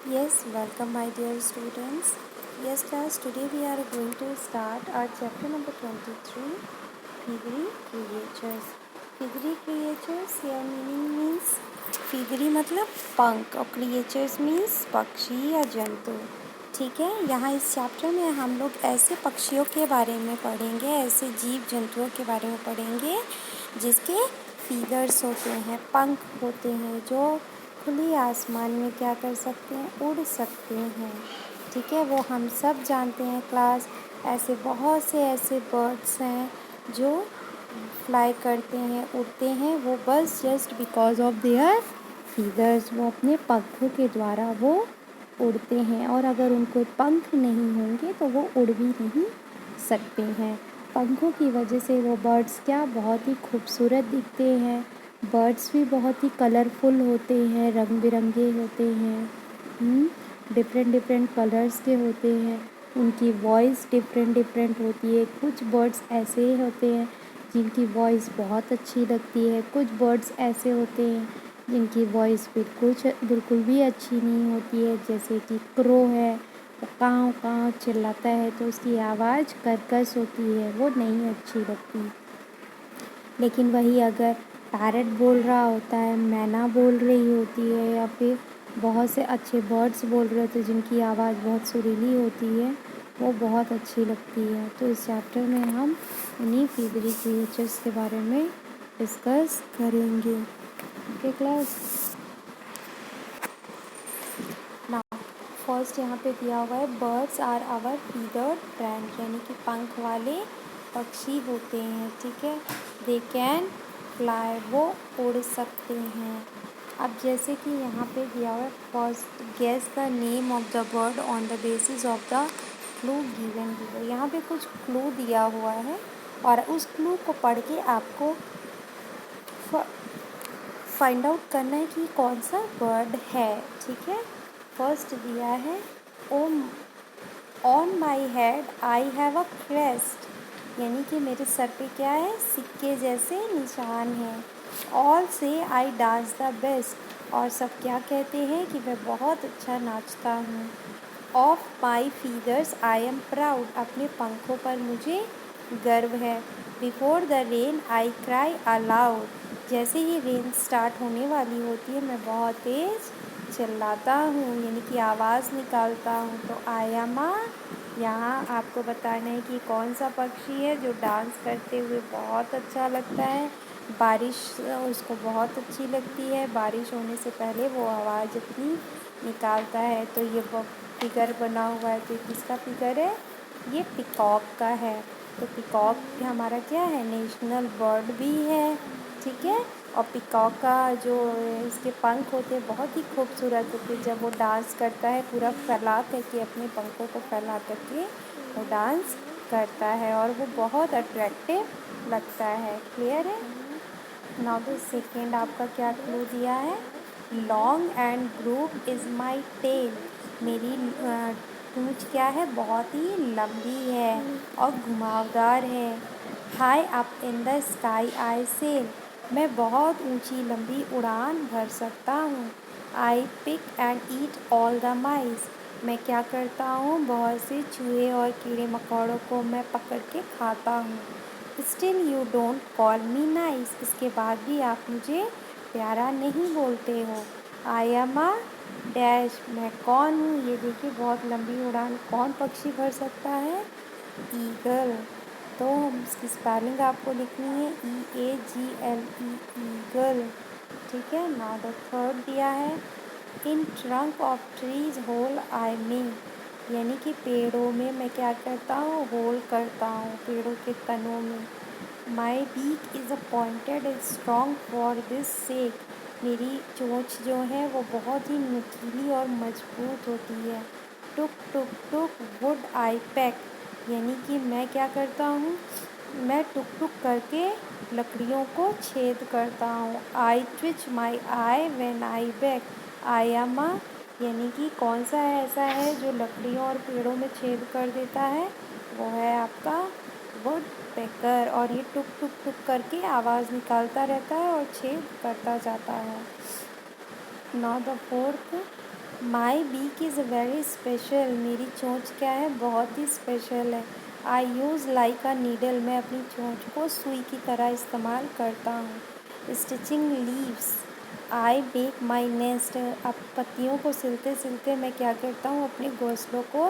Yes, welcome my dear students. Yes class, today we are going to start our chapter number 23, Feathery Creatures. Feathery creatures, your meaning means feathery मतलब पंख और creatures means पक्षी या जंतु. ठीक है, यहाँ इस चैप्टर में हम लोग ऐसे पक्षियों के बारे में पढ़ेंगे, ऐसे जीव जंतुओं के बारे में पढ़ेंगे जिसके फीदर्स होते हैं, पंख होते हैं, जो खुली आसमान में क्या कर सकते हैं, उड़ सकते हैं. ठीक है, वो हम सब जानते हैं क्लास. ऐसे बहुत से ऐसे बर्ड्स हैं जो फ्लाई करते हैं, उड़ते हैं, वो बस just because of their feathers, वो अपने पंखों के द्वारा वो उड़ते हैं. और अगर उनको पंख नहीं होंगे तो वो उड़ भी नहीं सकते हैं. पंखों की वजह से वो बर्ड्स क्या बहुत ही खूबसूरत दिखते हैं. बर्ड्स भी बहुत ही कलरफुल होते हैं, रंग बिरंगे होते हैं, डिफरेंट डिफरेंट कलर्स के होते हैं. उनकी वॉइस डिफरेंट डिफरेंट होती है. कुछ बर्ड्स ऐसे होते हैं जिनकी वॉइस बहुत अच्छी लगती है. कुछ बर्ड्स ऐसे होते हैं जिनकी वॉइस बिल्कुल भी अच्छी नहीं होती है. जैसे कि क्रो है, वो काँव काँव चिल्लाता है तो उसकी आवाज़ कर्कश होती है, वो नहीं अच्छी लगती. लेकिन वही अगर पैरट बोल रहा होता है, मैना बोल रही होती है, या फिर बहुत से अच्छे बर्ड्स बोल रहे होते हैं जिनकी आवाज़ बहुत सुरीली होती है, वो बहुत अच्छी लगती है. तो इस चैप्टर में हम उन्हीं फीदरी क्रिएचर्स के बारे में डिस्कस करेंगे. Okay class. नाउ फर्स्ट यहाँ पे दिया हुआ है, बर्ड्स आर आवर फीदर्ड फ्रेंड, यानी कि पंख वाले पक्षी होते हैं. ठीक है, दे कैन फ्लाई, वो उड़ सकते हैं. अब जैसे कि यहाँ पे दिया हुआ है, first guess the name of the bird on the basis of the clue given below. यहाँ पे कुछ क्लू दिया हुआ है और उस क्लू को पढ़ के आपको फाइंड आउट करना है कि कौन सा बर्ड है. ठीक है, फर्स्ट दिया है, on my head I have a crest, यानी कि मेरे सर पे क्या है, सिक्के जैसे निशान हैं. ऑल से आई डांस द बेस्ट, और सब क्या कहते हैं कि मैं बहुत अच्छा नाचता हूँ. Of my feathers I am proud, अपने पंखों पर मुझे गर्व है. Before the rain I cry allowed, जैसे ही रेन स्टार्ट होने वाली होती है मैं बहुत तेज़ चिल्लाता हूँ, यानी कि आवाज़ निकालता हूँ. तो आयामा, यहाँ आपको बताना है कि कौन सा पक्षी है जो डांस करते हुए बहुत अच्छा लगता है. बारिश उसको बहुत अच्छी लगती है, बारिश होने से पहले वो आवाज़ अपनी निकालता है. तो ये फिगर बना हुआ है, तो किसका फिगर है, ये पिकॉक का है. तो पिकॉक हमारा क्या है, नेशनल बर्ड भी है. ठीक है, और पिकॉक का जो इसके पंख होते हैं बहुत ही खूबसूरत होते हैं. जब वो डांस करता है पूरा फैला करके, अपने पंखों को फैला करके वो डांस करता है और वो बहुत अट्रैक्टिव लगता है. क्लियर है. नाउ द सेकेंड आपका क्या क्लू दिया है, long and groove is my tail, मेरी पूँछ क्या है, बहुत ही लंबी है और घुमावदार है. High up in the sky I sail, मैं बहुत ऊंची लंबी उड़ान भर सकता हूँ. I pick and eat all the mice, मैं क्या करता हूँ, बहुत से चूहे और कीड़े मकोड़ों को मैं पकड़ के खाता हूँ. Still you don't call me nice, इसके बाद भी आप मुझे प्यारा नहीं बोलते हो. आई एम अ डैश, मैं कौन हूँ, ये देखिए बहुत लंबी उड़ान कौन पक्षी भर सकता है, ईगल. तो इसकी स्पेलिंग आपको लिखनी है EAGLE, ईगल. ठीक है. नाउ द थर्ड दिया है, in trunk of trees hole I make, यानी कि पेड़ों में मैं क्या करता हूँ, होल करता हूँ, पेड़ों के तनों में. My beak is a pointed and strong for this sake, मेरी चोंच जो है वो बहुत ही नुकीली और मजबूत होती है. टुक टुक टुक वुड आई पैक, यानी कि मैं क्या करता हूँ, मैं टुक टुक करके लकड़ियों को छेद करता हूँ. I twitch my eye when I back, I am a, यानी कि कौन सा ऐसा है जो लकड़ियों और पेड़ों में छेद कर देता है, वो है आपका वुड पेकर. और ये टुक टुक टुक करके आवाज़ निकालता रहता है और छेद करता जाता है. Now the fourth, my beak is very special, मेरी चोंच क्या है, बहुत ही स्पेशल है। I use like a needle, मैं अपनी चोंच को सुई की तरह इस्तेमाल करता हूँ। स्टिचिंग लीव्स, आई बेक माई नेस्ट, अब पत्तियों को सिलते सिलते मैं क्या करता हूँ, अपने घोंसलों को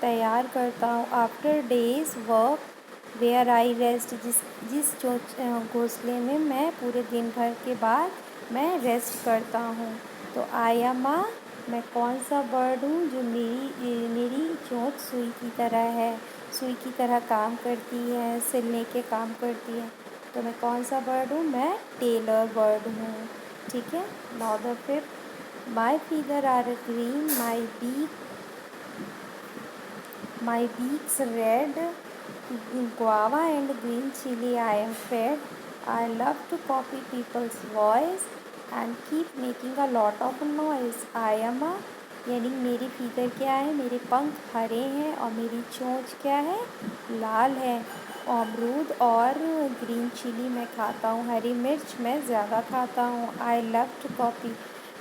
तैयार करता हूँ। After days work where I rest, जिस जिस घोंसले में मैं पूरे दिन भर के बाद मैं रेस्ट करता हूँ। तो आई एम आ, मैं कौन सा बर्ड हूँ जो मेरी मेरी चोंच सुई की तरह है, सुई की तरह काम करती है, सिलने के काम करती है। तो मैं कौन सा बर्ड हूँ, मैं टेलर बर्ड हूँ। ठीक है। Now the fifth, my feather are green, my beaks red, guava and green chili I am fed. I love to copy people's voice and keep making a lot of noise. I am a, यानी मेरी figure क्या है, मेरे पंख हरे हैं और मेरी चोंच क्या है, लाल है। अमरूद और ग्रीन चिली मैं खाता हूँ, हरी मिर्च मैं ज़्यादा खाता हूँ। आई लव टू कॉपी,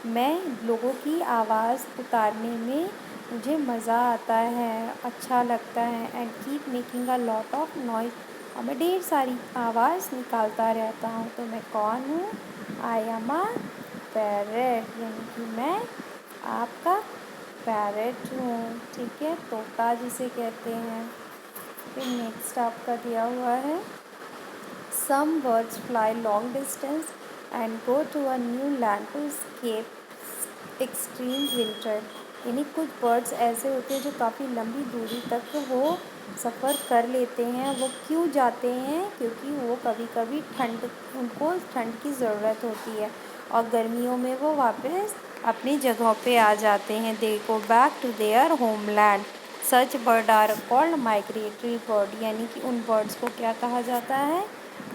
मैं लोगों की आवाज़ उतारने में मुझे मज़ा आता है, अच्छा लगता है। And keep making a lot of noise, और मैं ढेर सारी आवाज़ निकालता रहता हूँ। तो मैं कौन हूँ, आई एम अ पैरेट, यानी कि मैं आपका पैरेट हूँ। ठीक है, तोता जिसे कहते हैं। फिर नेक्स्ट आपका दिया हुआ है, some birds fly long distance and go to a new land to escape extreme winter, यानी कुछ बर्ड्स ऐसे होते हैं जो काफ़ी लंबी दूरी तक वो सफ़र कर लेते हैं। वो क्यों जाते हैं, क्योंकि वो कभी कभी उनको ठंड की ज़रूरत होती है और गर्मियों में वो वापस अपनी जगहों पे आ जाते हैं। They go back to their homeland, such bird are called migratory bird, यानी कि उन बर्ड्स को क्या कहा जाता है,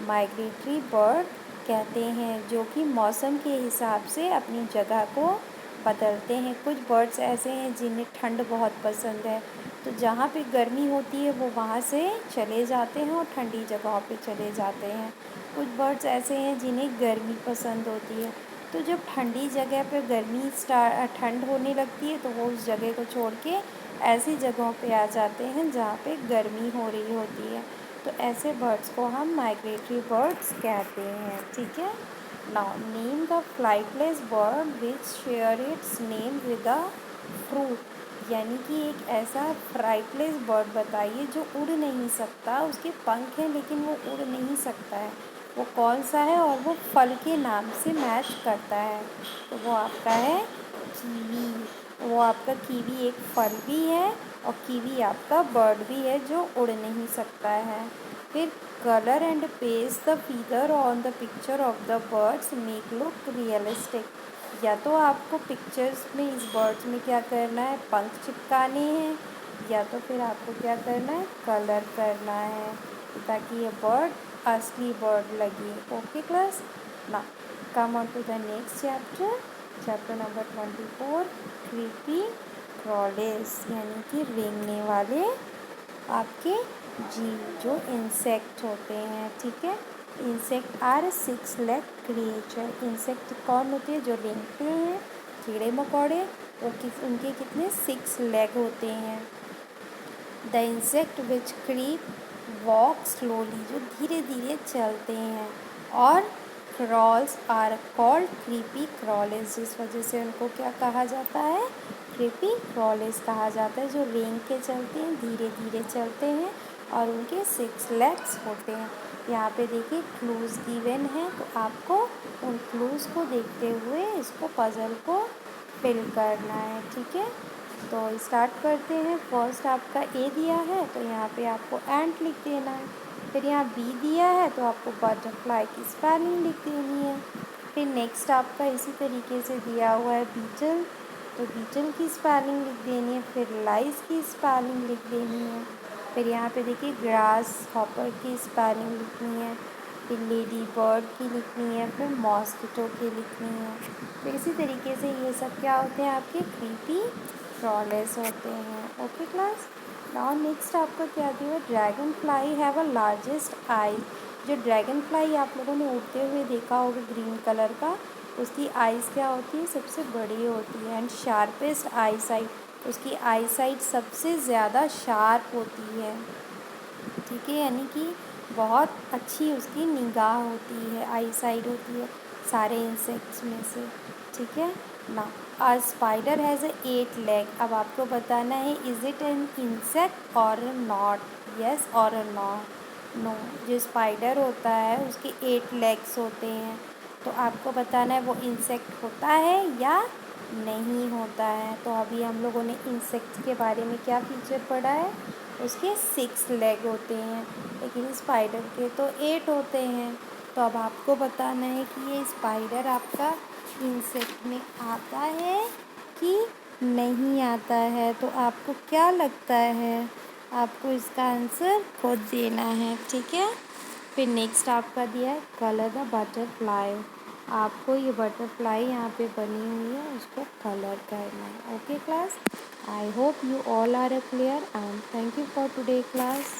माइग्रेटरी बर्ड कहते हैं, जो कि मौसम के हिसाब से अपनी जगह को बदलते हैं। कुछ बर्ड्स ऐसे हैं जिन्हें ठंड बहुत पसंद है, तो जहाँ पे गर्मी होती है वो वहाँ से चले जाते हैं और ठंडी जगहों पे चले जाते हैं। कुछ बर्ड्स ऐसे हैं जिन्हें गर्मी पसंद होती है, तो जब ठंडी जगह पे ठंड होने लगती है तो वो उस जगह को छोड़ के ऐसी जगहों पे आ जाते हैं जहाँ पे गर्मी हो रही होती है। तो ऐसे बर्ड्स को हम माइग्रेटरी बर्ड्स कहते हैं। ठीक है। Now name the flightless bird which share its name with a fruit, यानी कि एक ऐसा फ्लाइटलेस बर्ड बताइए जो उड़ नहीं सकता, उसके पंख हैं लेकिन वो उड़ नहीं सकता है। वो कौन सा है और वो फल के नाम से मैच करता है। तो वो आपका है कीवी। वो आपका कीवी एक फल भी है और कीवी आपका बर्ड भी है जो उड़ नहीं सकता है। फिर colour and paste the figure on the picture of the birds make look realistic, या तो आपको पिक्चर्स में इस बर्ड्स में क्या करना है, पंख चिपकाने हैं, या तो फिर आपको क्या करना है, कलर करना है, ताकि ये बर्ड असली बर्ड लगे। ओके क्लास, ना come on to the next chapter, chapter number 24, creepy crawlies, यानी कि रेंगने वाले आपके जीव जो इंसेक्ट होते हैं। ठीक है। Insect are 6 leg creature, insect कौन होते हैं, जो रेंगते हैं, कीड़े मकोड़े, वो उनके कितने 6 लेग होते हैं। The insect which creep walk slowly, जो धीरे धीरे चलते हैं, और crawls are called creepy crawlers, जिस वजह से उनको क्या कहा जाता है, क्रीपी क्रॉलेस कहा जाता है, जो रेंग के चलते हैं, धीरे धीरे चलते हैं और उनके 6 लेग्स होते हैं। यहाँ पे देखिए क्लूज़ गिवन है, तो आपको उन क्लूज़ को देखते हुए इसको पज़ल को फिल करना है। ठीक है। तो स्टार्ट करते हैं। फर्स्ट आपका ए दिया है तो यहाँ पे आपको एंट लिख देना है। फिर यहाँ बी दिया है तो आपको बटरफ्लाई की स्पेलिंग लिख देनी है। फिर नेक्स्ट आपका इसी तरीके से दिया हुआ है बीटल, तो बीटल की स्पेलिंग लिख देनी है। फिर लाइस की स्पेलिंग लिख देनी है। फिर यहाँ पे देखिए ग्रास हॉपर की स्पेलिंग लिखनी है। फिर लेडी बर्ड की लिखनी है। फिर मॉस्किटो की लिखनी है। तो इसी तरीके से ये सब क्या होते हैं, आपके क्रीपी क्रॉलेस होते हैं। ओके क्लास, नाउ नेक्स्ट आपका क्या दिया, dragonfly have a largest eye, जो ड्रैगन फ्लाई आप लोगों ने उड़ते हुए देखा होगा ग्रीन कलर का, उसकी आइज़ क्या होती है, सबसे बड़ी होती है। एंड शार्पेस्ट आई साइट, उसकी आई साइट सबसे ज़्यादा शार्प होती है। ठीक है, यानी कि बहुत अच्छी उसकी निगाह होती है, आई साइट होती है सारे इंसेक्ट्स में से। ठीक है ना। A spider has 8 leg. अब आपको बताना है इज़ इट एन इंसेक्ट और नॉट, यस और नॉट, नो। जो स्पाइडर होता है उसके 8 लेग्स होते हैं, तो आपको बताना है वो इंसेक्ट होता है या नहीं होता है। तो अभी हम लोगों ने इंसेक्ट के बारे में क्या फीचर पढ़ा है, उसके 6 लेग होते हैं, लेकिन स्पाइडर के तो 8 होते हैं। तो अब आपको बताना है कि ये स्पाइडर आपका इंसेक्ट में आता है कि नहीं आता है। तो आपको क्या लगता है, आपको इसका आंसर खुद देना है। ठीक है। फिर नेक्स्ट आपका दिया है कलर द बटरफ्लाई। आपको ये बटरफ्लाई यहाँ पे बनी हुई है, उसको कलर करना है। Okay class, I hope you all are clear and thank you for today class.